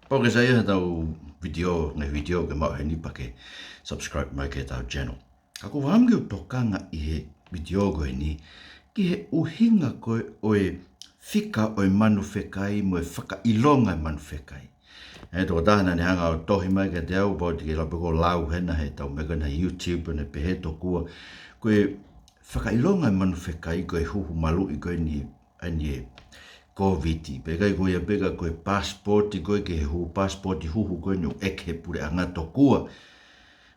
Porque saya tau video ke mau heni pake subscribe mai ke tau channel. Ako wam ke tokanga I he video ko ni ki he uhinga ko oe fika oe manu fekai mo e whaka ilonga manu fekai. E tō tāna ni hanga o tohi mai ke te au bauti ke lape ko lau hena he tau mega na YouTube ne pehe to kua. Koe whaka ilonga manu fekai koe huhu malu I koe ni COVID, pega koe a pega koe passport koe ke hu passport huhu koe no ek he pure anga tokua.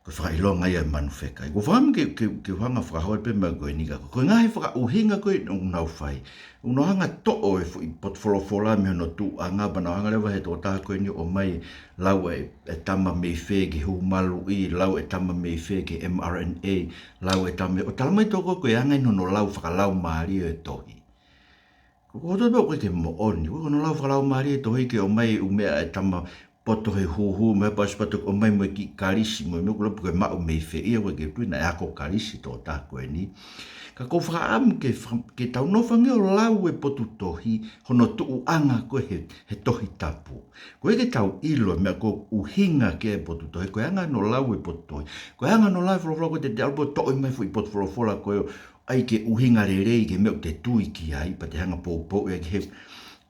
Koe whakailonga ia manu whekai. Ko wham ke whanga whakahoi pe ma koe nika. Koe ngahe whaka uhinga koe nau whai. Uno hanga to'o e fui potwholofola me no tu anga bana hanga lewa he tō taha koe ni o mai lau e tama mei whē ke hu malu I, lau e tama mei whē ke mRNA, lau e tama o talamai toko koe anga ino no lau whakalau maari e tohi. Ko to be ke mo oni ko no la fala mari to ke o mai o me e tama poto he hu me pas pato o mai mo ki karisi mo no ko ma o me fe e ke tu na ko karisi to ta ko ni ka ko fra am ke tau no fange o la e poto tohi hono tu anga ko he tohi tapu ko ke tau ilo me ko u hinga ke poto tohi ko anga no la e poto ko anga no la flo ko te albo to mai fu poto flo la ko ai ke uhinga rei ke me te tui ki ai pa te hanga po e ke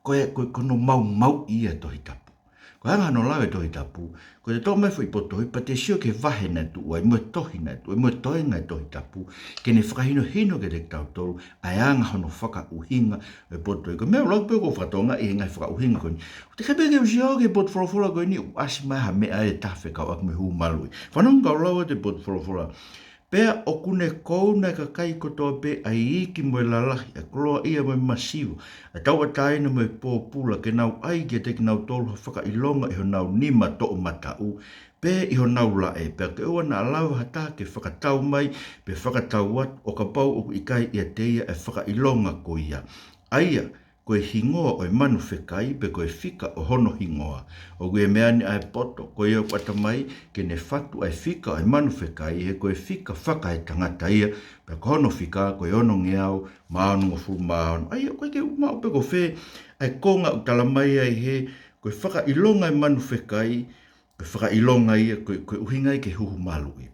ko no mau ia to hitapu ko hanga no lawe to hitapu ko te to mai foi poto pa te sio ke vahe na tu ai mo tohi na tu mo toi nga to hitapu ke ne whakahino hino ke te tau tolu ai anga hono whaka uhinga e poto ko me lo pe ko whatonga e ngai whaka uhinga ko te ke peke usio ke poto frofola ko ni asima ha me ai tafe ka ak me hu malui whanong ka lawa te poto frofola Pea o kune kouna ka kai kotoa pe ai iki mo lalahi a kloa ia mo masivo. A tau a taina mo pōpula ke nau ai ke te ki nau tolu ha whaka ilonga I ho nau nima to o matau. Pe I ho nau la e pea ke ua na alawa hata ke whakatau mai pe whakatau wat o ka pau o ikai ia teia e whaka ilonga ko ia. Aia, koe hingoa o manu whekai pe koe whika o hono hingoa. O koe meani ai poto, koe au pata mai ke ne whatu ai whika o manu whekai he koe whika whaka e tangata ia pe ko hono whika koe ono ngeau maanu o fu maanu. Ai koe ke umau pe ko whe ai konga u talamai ai he koe whaka ilonga manu whekai koe whaka ilonga ia koe uhingai ke huhu malu ia.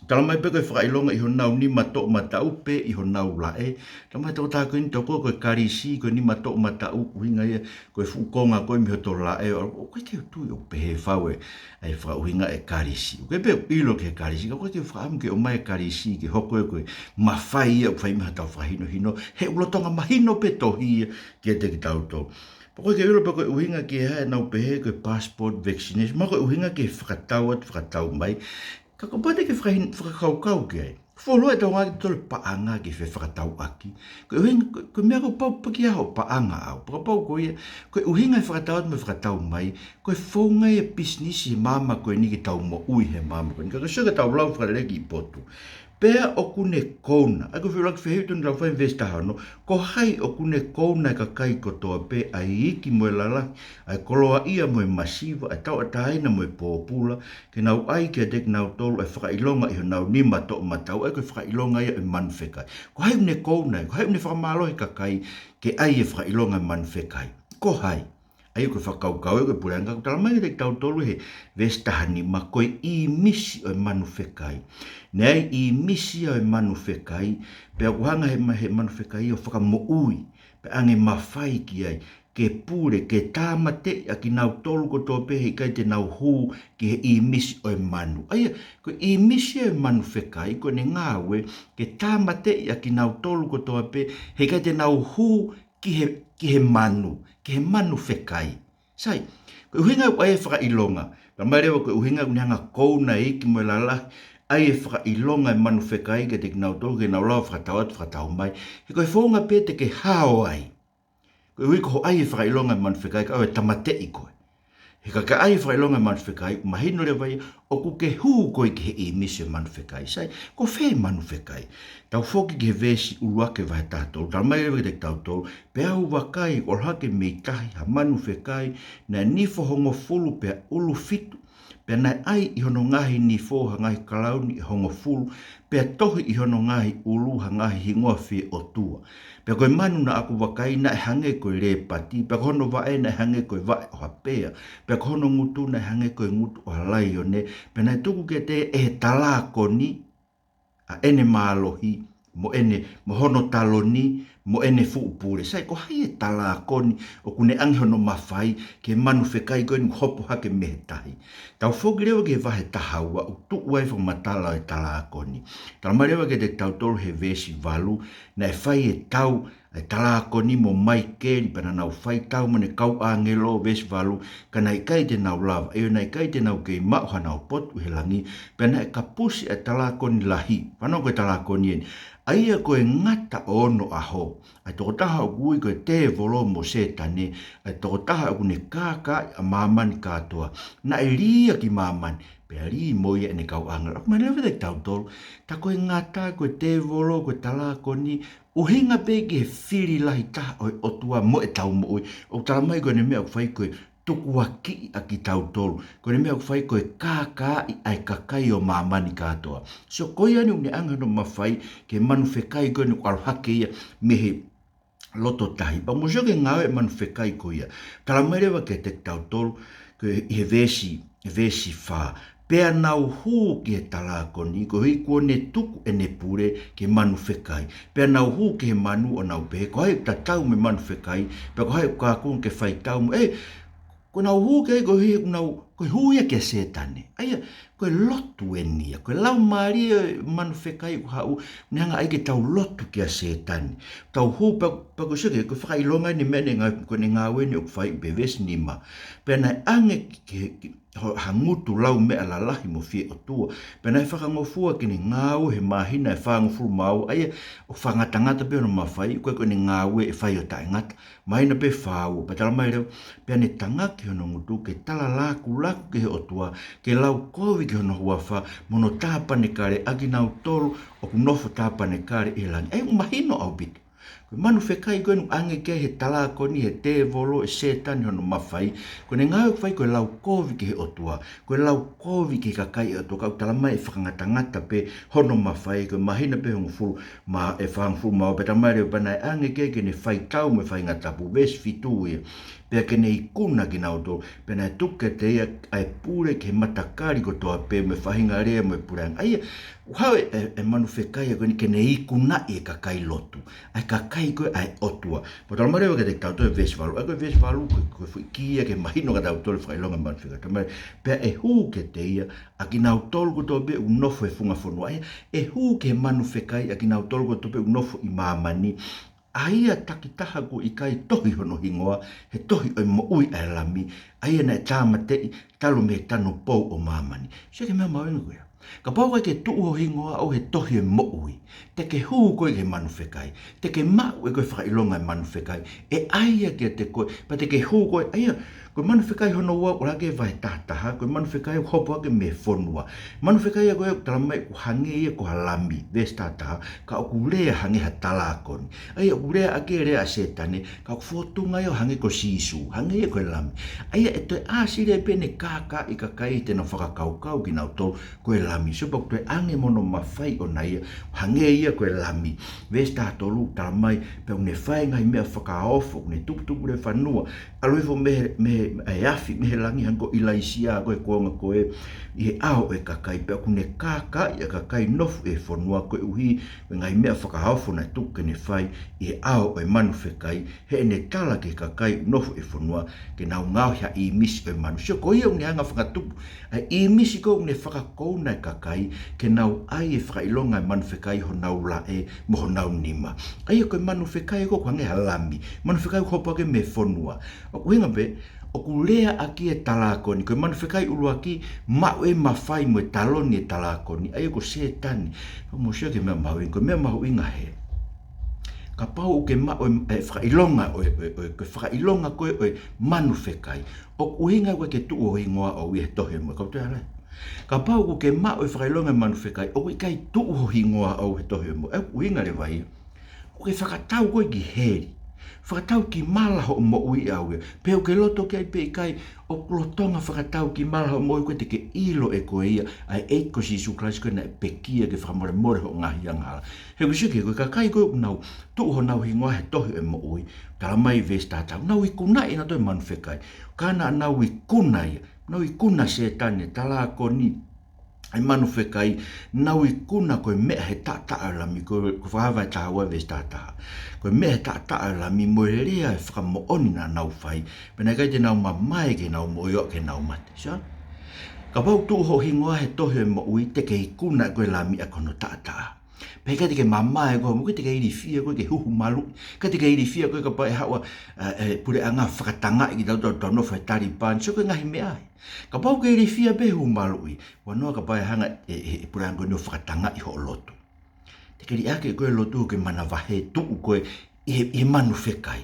Talamai pe koe whakailonga I ho nau ni mato matau pe I ho nau lae. Talamai tau tāko ni toko koe karisi koe ni mato matau uhinga ia koe fukonga koe miho to lae. O koe ke tui o pehe whaue ai whakauhinga e karisi. Koe pe ilo ke karisi. Koe ke whakam ke o mai karisi ke hoko e koe mawhai ia whai miha tau whahino hino. He ulotonga mahino pe tohi ia ke te ki tau tau. Koe ke ilo pe koe uhinga ke hae nau pehe koe passport vaccination. Ma koe uhinga ke whakatau at whakatau mai. Ka pate ke whakaukau ke ai. Wholo e tau ngaki tole paanga ke whakatau aki. Koe mea ko pau paki aho paanga au. Paka pau koe ia. Koe uhinga e whakatau at me whakatau mai. Koe whaunga e business I mama koe ni ki tau mo ui he mama koe. Ka sika tau lau whakareki I potu. Pea o kune kouna. Ai ko whilaki whehitun lau whai investa hano. Ko hai o kune kouna ka kai kotoa pe ai iki moe lalaki. Ai koloa ia moe masiva. Ai tau ataina moe pōpula. Ke nau ai ke dek nau tolu ai whakailonga I ho nau nima to matau. Ai koe whakailonga ia I manwhekai. Ko hai une kouna. Ko hai une whakamalohi ka kai ke ai e whakailonga manwhekai. Ko hai. Ai koe whakaukau e koe pureanga. Ko talamai te tau tolu he vestahani ma koe I misi o manu whekai. Nei I misi o manu whekai. Pea kuhanga he manu whekai o whakamo ui. Pe ange mawhai ki ai. Ke pure, ke tāmate a ki nau tolu ko tō pehe kai te nau hū ki he I misi o manu. Aia, ko I misi o manu whekai, ko ne ngāwe, ke tāmate a ki nau tolu ko tō pehe he kai te nau hū ki he manu. Ke he manu whekai. Sai, ko uhinga u ai e whakailonga. Pa mai rewa ko uhinga u neanga kouna I ki moe lalahi. Ai e whakailonga e manu whekai ke te ki nau tolu ke nau lau whakatau atu whakatau mai. He koe whaunga pe te ke hao ai. Koe ui ko ai e whakailonga e manu whekai ka au e tamate I koe. He ka ai e whakailonga e manu whekai, mahino le vai o ku ke hu ko ke I mise manu fekai sai ko fe manu fekai tau foki ke vesi ulua ke vai tatou tau mai rewa ke tatou pe au wakai o hake me tahi ha manu fekai na nifo hongo fulu pe ulu fitu pe nai ai I hono ngahi ni fo ha ngahi kalauni hongo fulu pe tohi I hono ngahi ulu ha ngahi hingoa fi o tua pe koe manu na aku wakai na hange koe le pati pe hono vae na hange koe vae o hapea pe hono ngutu na hange koe ngutu o halai o ne pe nai tuku ke te e talako ni a ene mālohi mo ene mo hono taloni mo ene fuupure sai ko hai e talakoni o kune angi hono mawhai ke manu whekai koe ni hopo hake mehetahi tau whoki rewa ke vahe tahaua o tu uai wha matala e talakoni tau mai rewa ke te tau tolu he vesi valu na e whai e tau e talakoni mo mai keri pana nau whai tau mane kau angelo vesi valu ka nai kai te nau lava eo nai kai te nau kei mauha nau potu he langi pena e kapusi e talakoni lahi whanau koe talakoni eni aia koe ngata o ono aho ai toko taha o kui koe te volo mo setane ai toko taha o kune kaka a mamani katoa na e ria ki mamani pe ri mo ia ene kau angelo ako mai lewe te tau tolu ta koe ngata koe te volo koe talakoni uhinga pe ke whiri lahi taha o tua mo e tau mo ui o talamai koe ne mea o whai koe tuku a ki a ki tau tolu. Ko ne mea whai koe kākā I ai kakai o mamani katoa. So koe anu ne anga no mawhai ke manu whekai koe ni kwarohake ia mehe loto tahi. Pa mo soke ngawe manu whekai koe ia. Tala mairewa ke te tau tolu ke he vesi wha. Pea nau hū ke tala koni, ko hui kua ne tuku e ne pure ke manu whekai. Pea nau hū ke he manu o nau pehe, ko hai ta tau me manu whekai, pea ko hai kākun ke whai tau mo, ko nau hū ke ko hi nau ko huia ke setane aia ko lotu enia ko lau maria manu whekai ko hau nanga ai ke tau lotu ke setane tau hū pa ko seke ko whai longa ni mene ngā ko ne ngā weni o whai beves nima pena ange ke hangutu lau me ala lahi mo fie o tua pena e whakangofua ki ni ngāu he mahina e whangofu mau aia o whangatangata pe no mawhai ko ne ngāu e whai o tae ngata mahina pe whau pa tala mai reo pea ne tangaki hono ngutu ke tala laku ke he otua, ke lau kovi ke hono huafa, mono tāpane kare, agi nau tolu, o kunofo tāpane kare e lani. Mahino au bitu. Koe manu whekai koe nu ange ke he talakoni, he te volo, e setani hono mawhai. Koe ne ngāu whai koe lau kovi ke he otua, koe lau kovi ke kakai e otua, kau talamai e whakangatangata pe hono mawhai, koe mahina pe hongo furu, ma e whang furu mao, pe tamai reo panai ange ke ne whai tau me whai ngatapu, ves fitu ia. Pea ke ne ikuna ki nau tō, pea nei tuke te ia ai pure ke matakari ko toa pe me whahinga rea me puranga. Aia, hau e manu whekai a koe ni ke ne ikuna e kakai lotu. Ai kakai koe ai otua. Po tala marewa ke te tau tō e vesvalu. Ai koe vesvalu koe fui kia ke mahino ka tau tō le whailonga manu whekai. Tamare, pea e hū ke te ia, a ki nau tōlu ko tō pe unofo e funga whonua. Aia, e hū ke manu whekai a ki nau tōlu ko tō pe unofo I mamani. Aia takitaha ko I kai tohi hono hingoa, he tohi o mo ui ai lami, aia na e tāma te talo me tano pou o mamani. Sia ke mea mawena koe. Ka pau kai ke tuu ho hingoa au he tohi e mo ui. Te ke huu koe ke manu whekai. Te ke mau e koe whakailonga e manu whekai. E aia ke te koe, pa te ke huu koe, aia, koe manu whekai hono ua o lake vai tātaha, koe manu whekai o hopo ake me whonua. Manu whekai a koe talamai ko hange ia ko halami, ves tātaha, ka o kurea hange ha talakoni. Aia, o kurea ake rea setane, ka o whotunga ia hange ko sisu, hange ia koe lami. Aia, e toi asire pene kāka I kakai tena whakakaukau ki nau tō koe lami. So pa toi ange mono mawhai o na ia, hange ia koe lami. Ves tātolu talamai, pe une whainga I mea whakaofo, une tukutuku le whanua. Aloifo me e afi mehe langi hanko ilaisia koe kuonga koe I he ao e kakai pea kune kāka I a kakai nofu e whanua koe uhi ngai mea whakahaofo na tuke ne whai I he ao e manu whekai he ne tala ke kakai nofu e whanua ke nau ngau hea I misi e manu sio koe au ne hanga whakatupu I misi ko ne whakakouna e kakai ke nau ai e whakailonga e manu whekai ho nau la e mo ho nau nima ai koe manu whekai ko kwange halami manu whekai hopo ake me whanua o kuhinga pe o kulea aki e talakoni, koe manu whekai ulu aki, mau e mawhai mo e taloni e talakoni, ai ko setani. Mo sia ke mea mahu koe mea mahu inga he. Ka pau ke mau e whakailonga koe whakailonga koe o manu whekai. O kuhinga koe ke tuu o hingoa o i he tohe mo, kau te hara. Ka pau ko ke mao e whakailonga manu whekai, o i kai tuho hingoa au he tohi mo, e uinga le vai, o ke whakatau koe ki heri, whakatau ki malaho mo ui au e, peo ke loto ke ai pe kai, o lotonga whakatau ki malaho mo ui koe te ke ilo e koe ia, ai e ko si Jesu Christ koe na e pekia ke whakamore more ho ngahi angala. He kusike koe ka kai koe nau, tuho nau hingoa he tohi e mo ui, tala mai ves tātau, nau I kuna ina toi manu whekai, kana nau I kuna ia, nau I kuna se tane, tala ko ni, ai manu whekai, nau I kuna koe mea he tātaa lami, koe whahawai tāua ves tātaa. Koe mea he tātaa lami, moe lea e whakamo oni na nau whai, pena kai te nau mamai ke nau moio ke nau mate, sa? Ka pau tuho hingoa he tohi e mo ui, te ke I kuna koe lami a kono tātaa. Pei ka te ke mamae koe, mo ke te ke iri fia koe ke huhu malu, ka te ke iri fia koe ka pae hawa pure anga whakatanga I ki tau tau no whai Taliban, so koe ngahi mea ai. Ka pau ke iri fia pe huhu malu I, wanoa ka pae hanga pure anga no whakatanga I ho lotu. Te ke ri ake koe lotu ke mana wahe tuu koe I manu whekai.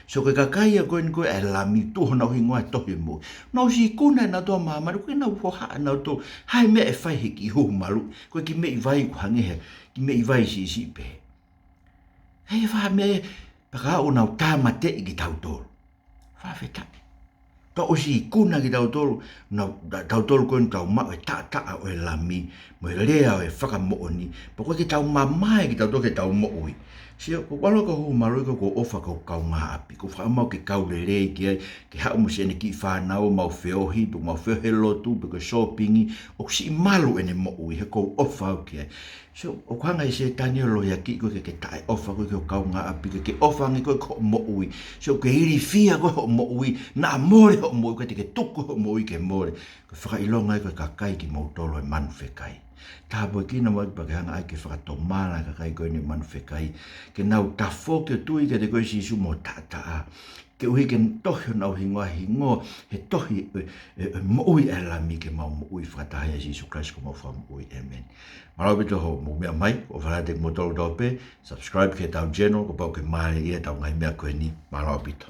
So koe kakai a koe ni koe e lami tuho nau hingoa e tohi mo. Nau si kuna na toa maamaru, koe nau hoha nau to, hai mea e whai he ki huhu malu, koe ki mei vai ku hangehe, ki mei vai si pe. Hei wha mea, paka o nau tāmate I ki tau tolu. Wha wheta. Ta o si kuna ki tau tolu, nau tau tolu koe ni tau mao e taa o e lami, mo e lea o e whakamooni, pa koe ki tau mamae ki tau toke tau mooi. Sia, ko walo ka hu marui ko ofa ko kau ngā api, ko whaamau ke kau rei ki ai, ke hao mo sene ki whanau, mau whiohi, po mau whiohe lotu, po ke shoppingi, o si malu ene mo ui, he ko ofa au ki ai. So, o kanga I se tani o loia ki koe ke tae ofa koe ke kau ngā api, ke ofa ngi koe ko mo ui. So, ke iri fia koe ho mo ui, na more ho mo ui, koe te ke tuku ho mo ui ke more. Koe whakailonga koe ka kai ki mau tolo e manu whekai. Tā poe kina mo pa ke hanga ai ke whakatomana ka kai koe ni manu whekai. Ke nau ta fo ke tui ke te koe si su mo tātaa. Ke uhi ke tohi nau hingoa, he tohi mo ui e lami ke mau mo ui whakatahi a Jesu Christ ko mau wha mo ui. Amen. Marau bito ho mo mea mai, o whanate mo tolo tau pe, subscribe ke tau channel, ko pau ke maare ia tau ngai mea koe ni. Marau bito.